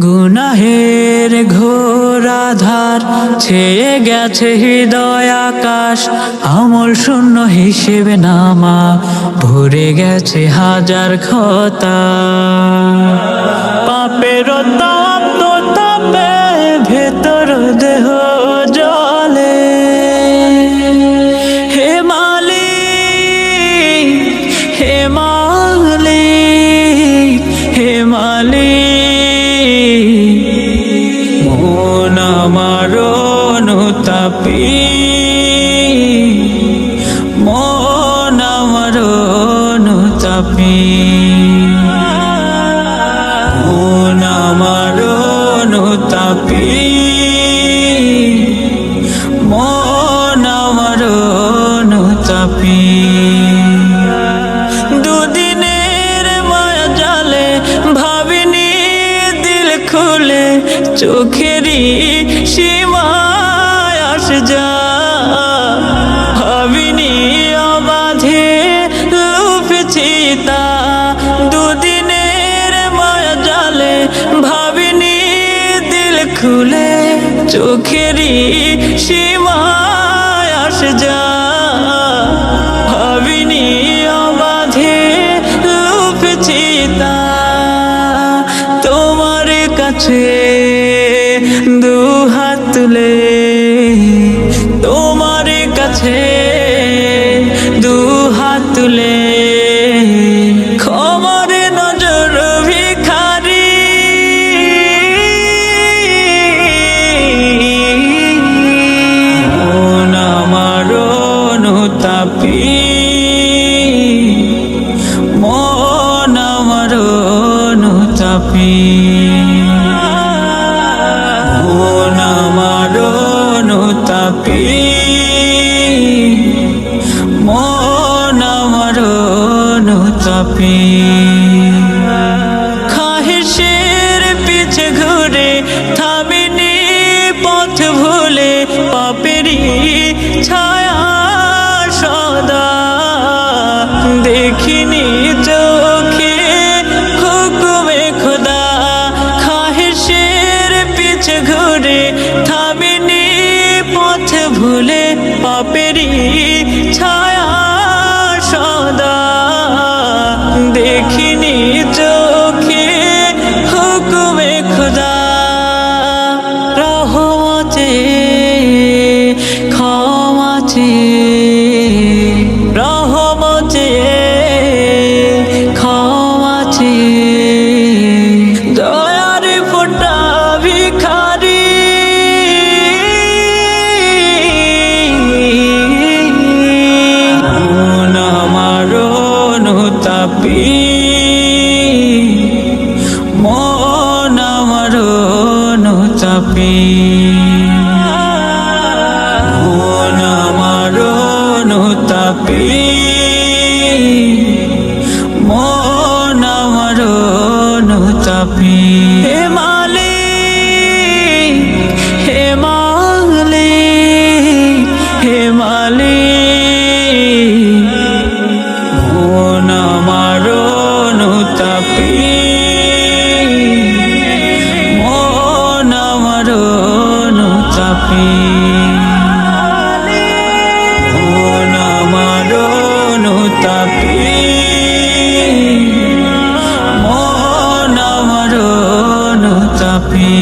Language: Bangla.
গুনাহের ঘোর আধার ছেয়ে গেছে হৃদয় আকাশ, আমল শূন্য হিসেবে নামা ভরে গেছে হাজার খতা। পাপের তাপ তাপে ভেতর দেহ জলে, হে মালিক হে মালিক হে মালিক, মন আমার অনুতাপী, মন আমার অনুতাপী, মন আমার অনুতাপী, মন আমার অনুতাপী। দুদিনের মায়া জালে ভাবিনি দিল খুলে, চোখেরই সীমায় আস যা, ভাবিনি অবাধে লুফেছি তা। দুদিনের মায়া জালে ভাবিনি দিল খুলে, চোখেরই সীমায় আস যা, ভাবিনি অবাধে লুফেছি তা। তোমার কাছে দু হাত তুলে, তোমার কাছে দু হাত তুলে, ক্ষমার নজর ভিখারি, মন আমার অনুতাপী, মন আমার অনুতাপী, মন আমার অনুতাপী, মন আমার অনুতাপী। খাহিশের পিছে ঘুরে থামিনি পথ ভুলে, পাপেরই ছায়া সদা দেখিনি চোখে হুকুমে খোদা। খাহিশের পিছে ঘুরে থামিনি পথ ভুলে, পাপেরই ছায়া সদা দেখিনি চোখে হুকুমে খোদা। রহমতে ক্ষমাতে, রহমতে ক্ষমাতে, দয়ার ফোঁটা ভিখারি, মন আমার অনুতাপী, মন আমার অনুতাপী, মন আমার অনুতাপী, মন আমার অনুতাপী। হে মালিক হে মালিক হে মালিক, মন আমার অনুতাপী, মন আমার অনুতাপী, মন আমার অনুতাপী, মন আমার অনুতাপী।